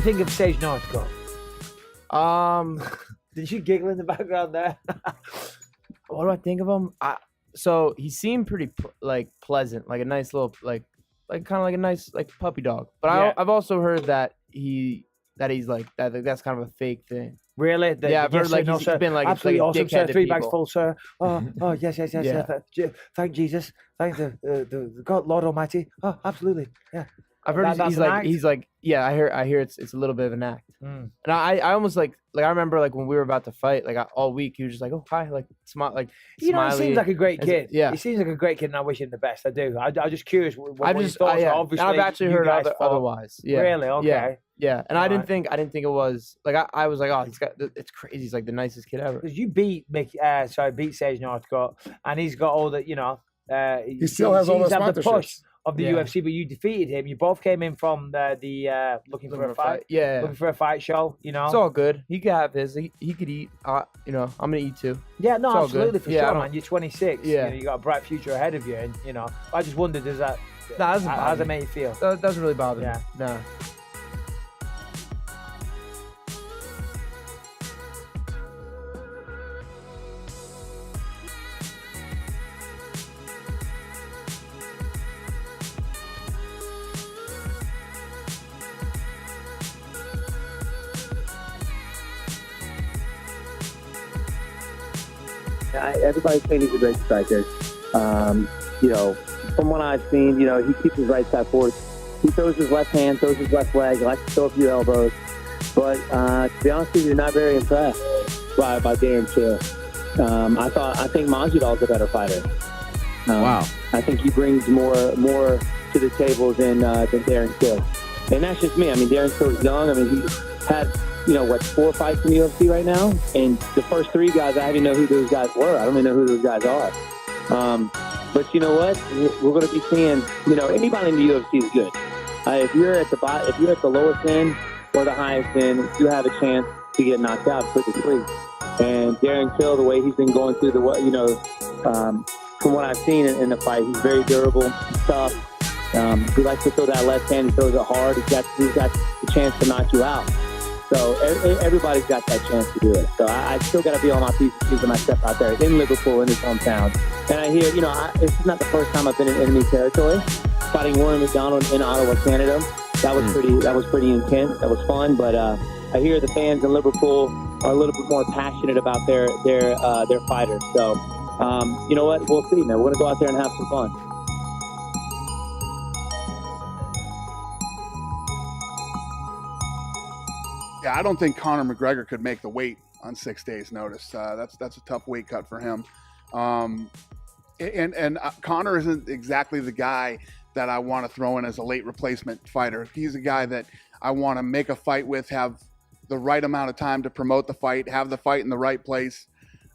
think of Sage Northcutt? Did you giggle in the background there? What do I think of him? So he seemed pretty pleasant, like a nice little like kind of like a nice like puppy dog. But Yeah. I've also heard that he's like that. That's kind of a fake thing. Really? Yeah, I've heard like he's been like absolutely like awesome, sir. 3 bags full, sir. Oh, yes. Yeah. Thank Jesus. Thank the God, Lord Almighty. Oh, absolutely. Yeah. I've heard he's like yeah. I hear it's a little bit of an act. Mm. And I almost like I remember like when we were about to fight, like all week he was just like, oh hi, like smile, like you know, smiley. he seems like a great kid. Yeah, he seems like a great kid, and I wish him the best. I do. I'm just curious. What his yeah. thoughts are. Obviously, I've actually heard otherwise. Yeah. Really? Okay. Yeah. And I didn't think it was like I was like, oh, it's crazy. He's like the nicest kid ever. Because you beat Sage Northcutt, and he's got all the he still has all the sponsorships of the UFC, but you defeated him. You both came in from the looking for a fight. Yeah, looking for a fight show. You know, it's all good. He could have his. He could eat. You know, I'm gonna eat too. Yeah, no, absolutely for sure, man. Man. You're 26. Yeah, you got a bright future ahead of you, and I just wondered, how does it make you feel? That doesn't really bother me. No. Everybody's saying he's a great striker. From what I've seen, he keeps his right side forward. He throws his left hand, throws his left leg, likes to throw a few elbows. But to be honest with you, not very impressed by Darren Till. I think Masvidal's a better fighter. Wow. I think he brings more to the table than Darren Till. And that's just me. I mean, Darren Till's young. I mean, he had 4 fights in the UFC right now? And the first 3 guys, I didn't know who those guys were. I don't even know who those guys are. But you know what? We're going to be seeing, anybody in the UFC is good. If you're at the lowest end or the highest end, you have a chance to get knocked out quickly. And Darren Till, the way he's been going through from what I've seen in the fight, he's very durable, tough. He likes to throw that left hand. He throws it hard. He's got the chance to knock you out. So everybody's got that chance to do it. So I still got to be on my P's when I step out there in Liverpool, in his hometown. And I hear, this is not the first time I've been in enemy territory. Fighting Warren McDonald in Ottawa, Canada, that was pretty intense. That was fun. But I hear the fans in Liverpool are a little bit more passionate about their fighters. So you know what? We'll see, man. We're gonna go out there and have some fun. Yeah, I don't think Conor McGregor could make the weight on 6 days' notice. That's a tough weight cut for him. And Conor isn't exactly the guy that I want to throw in as a late replacement fighter. He's a guy that I want to make a fight with, have the right amount of time to promote the fight, have the fight in the right place.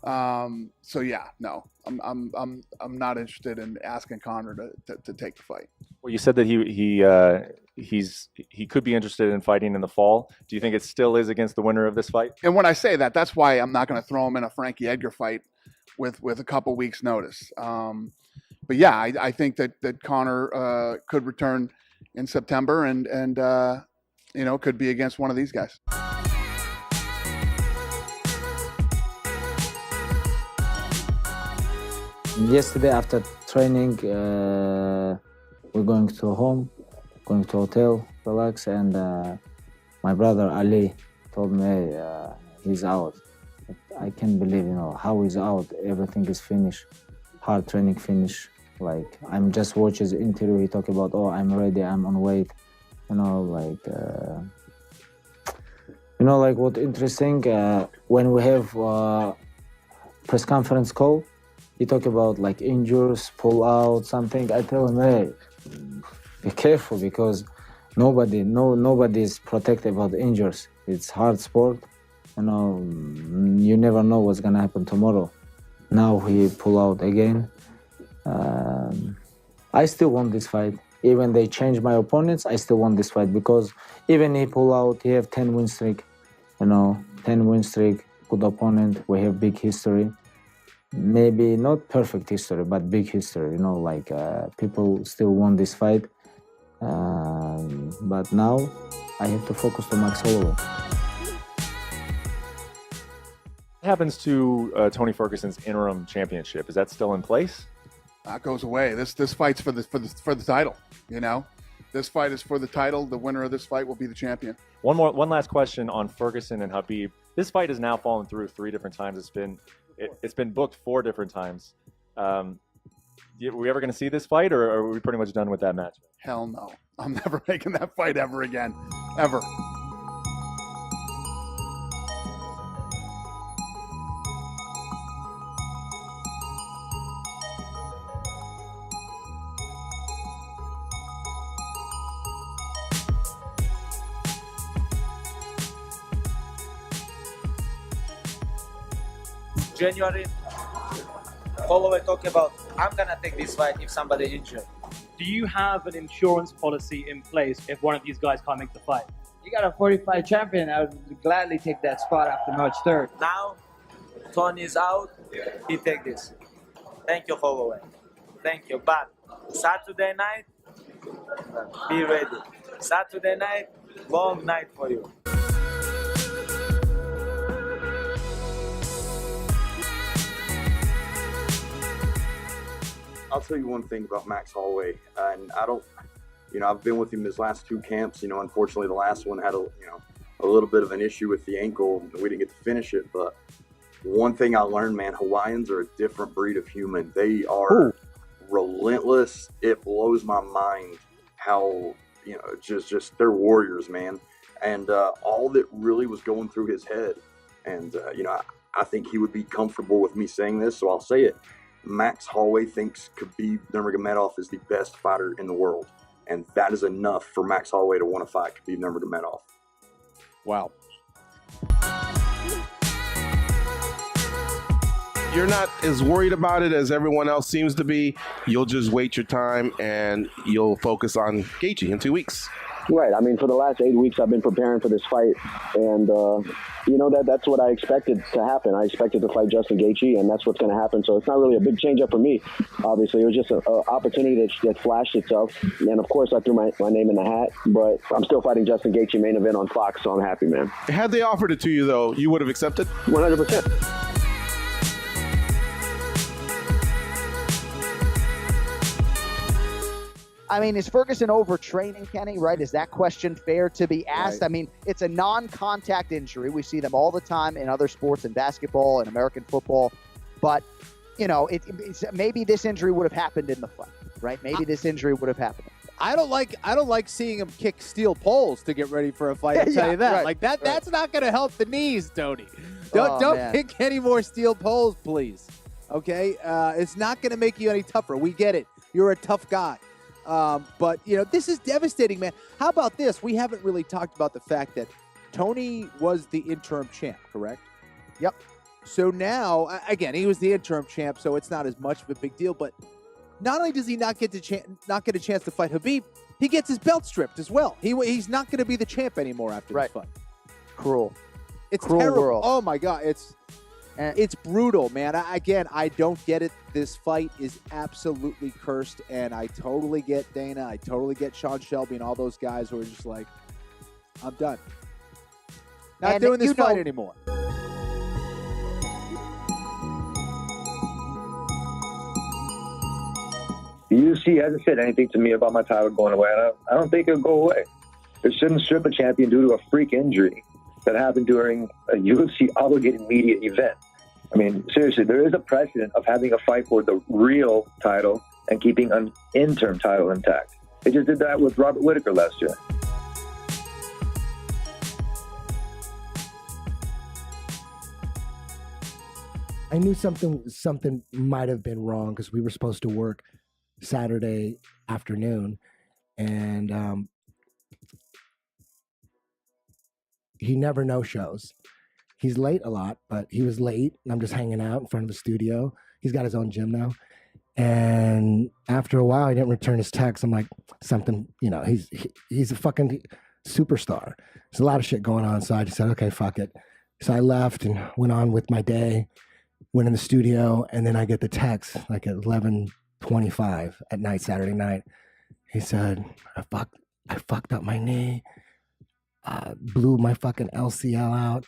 So yeah, no, I'm not interested in asking Conor to take the fight. Well, you said that he could be interested in fighting in the fall. Do you think it still is against the winner of this fight? And when I say that, that's why I'm not going to throw him in a Frankie Edgar fight with a couple weeks notice. But yeah, I think that Conor could return in September and could be against one of these guys. Yesterday after training, we're going to hotel, relax, and my brother Ali told me, hey, he's out. I can't believe, how he's out. Everything is finished, hard training finished. Like, I'm just watching his interview. He talked about, I'm ready, I'm on weight. What interesting, when we have press conference call, he talk about like injuries, pull out, something. I tell him, hey, be careful because nobody is protected about injuries. It's hard sport. You never know what's gonna happen tomorrow. Now he pull out again. I still want this fight. Even they change my opponents, I still want this fight because even he pull out, he have 10 win streak. 10 win streak, good opponent. We have big history. Maybe not perfect history, but big history. People still want this fight. But now I have to focus on Max Holloway. What happens to Tony Ferguson's interim championship? Is that still in place? That goes away. This fight's for the title. You know, this fight is for the title. The winner of this fight will be the champion. One last question on Ferguson and Khabib. This fight has now fallen through 3 different times. It's been booked 4 different times. Are we ever going to see this fight, or are we pretty much done with that match? Hell no. I'm never making that fight ever again. Ever. January, Holloway talking about, I'm gonna take this fight if somebody injured. Do you have an insurance policy in place if one of these guys can't make the fight? You got a 45 champion. I would gladly take that spot after March 3rd. Now, Tony is out, he take this. Thank you, Holloway. Thank you. But Saturday night, be ready. Saturday night, long night for you. I'll tell you one thing about Max Holloway, and I've been with him his last 2 camps. Unfortunately, the last one had a little bit of an issue with the ankle. We didn't get to finish it, but one thing I learned, man, Hawaiians are a different breed of human. They are relentless. It blows my mind how, just they're warriors, man. And all that really was going through his head. And, I think he would be comfortable with me saying this, so I'll say it. Max Holloway thinks Khabib Nurmagomedov is the best fighter in the world. And that is enough for Max Holloway to want to fight Khabib Nurmagomedov. Wow. You're not as worried about it as everyone else seems to be. You'll just wait your time and you'll focus on Gaethje in 2 weeks. Right. I mean, for the last 8 weeks, I've been preparing for this fight, and that's what I expected to happen. I expected to fight Justin Gaethje, and that's what's going to happen. So it's not really a big change up for me. Obviously, it was just an opportunity that flashed itself, and of course, I threw my name in the hat. But I'm still fighting Justin Gaethje main event on Fox, so I'm happy, man. Had they offered it to you, though, you would have accepted? 100%. I mean, is Ferguson overtraining, Kenny, right? Is that question fair to be asked? Right. I mean, it's a non-contact injury. We see them all the time in other sports, in basketball and American football. But, maybe this injury would have happened in the fight, right? Maybe this injury would have happened. I don't like seeing him kick steel poles to get ready for a fight. I'll tell you that. Right, That's not going to help the knees, Tony. Don't kick any more steel poles, please. Okay? It's not going to make you any tougher. We get it. You're a tough guy. But, this is devastating, man. How about this? We haven't really talked about the fact that Tony was the interim champ, correct? Yep. So now, again, he was the interim champ, so it's not as much of a big deal. But not only does he not get a chance to fight Khabib, he gets his belt stripped as well. He's not going to be the champ anymore after this fight. Cruel. It's Cruel terrible. world. Oh, my God. It's brutal, man. I don't get it. This fight is absolutely cursed, and I totally get Dana. I totally get Sean Shelby and all those guys who are just like, I'm done. Not doing this fight anymore. The UFC hasn't said anything to me about my title going away. I don't think it'll go away. They shouldn't strip a champion due to a freak injury that happened during a UFC obligated media event. I mean, seriously, there is a precedent of having a fight for the real title and keeping an interim title intact. They just did that with Robert Whittaker last year. I knew something might have been wrong because we were supposed to work Saturday afternoon, and he never no-shows. He's late a lot, but he was late, and I'm just hanging out in front of the studio. He's got his own gym now. And after a while, I didn't return his text. I'm like, he's a fucking superstar. There's a lot of shit going on, so I just said, okay, fuck it. So I left and went on with my day, went in the studio, and then I get the text like at 11:25 at night, Saturday night. He said, I fucked up my knee. blew my fucking LCL out.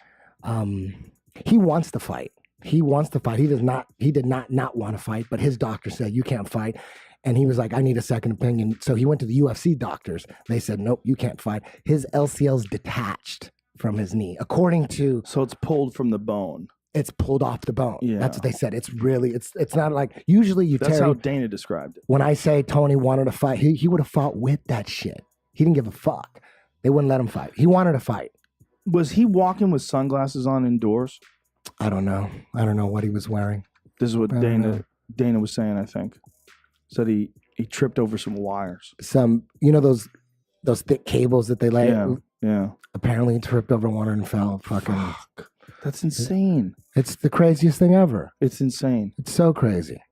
He wants to fight. He wants to fight. He did not want to fight, but his doctor said, you can't fight. And he was like, I need a second opinion. So he went to the UFC doctors. They said, nope, you can't fight. His LCL's detached from his knee, according to. So it's pulled from the bone. It's pulled off the bone. Yeah. That's what they said. It's really, it's not like, usually you That's tear. how Dana described it. When I say Tony wanted to fight, he would have fought with that shit. He didn't give a fuck. They wouldn't let him fight. He wanted to fight. Was he walking with sunglasses on indoors? I don't know. I don't know what he was wearing. This is what Dana was saying, I think. Said he tripped over some wires. Some, those thick cables that they lay. Yeah. Apparently he tripped over one and fell. Fucking. That's insane. It's the craziest thing ever. It's insane. It's so crazy.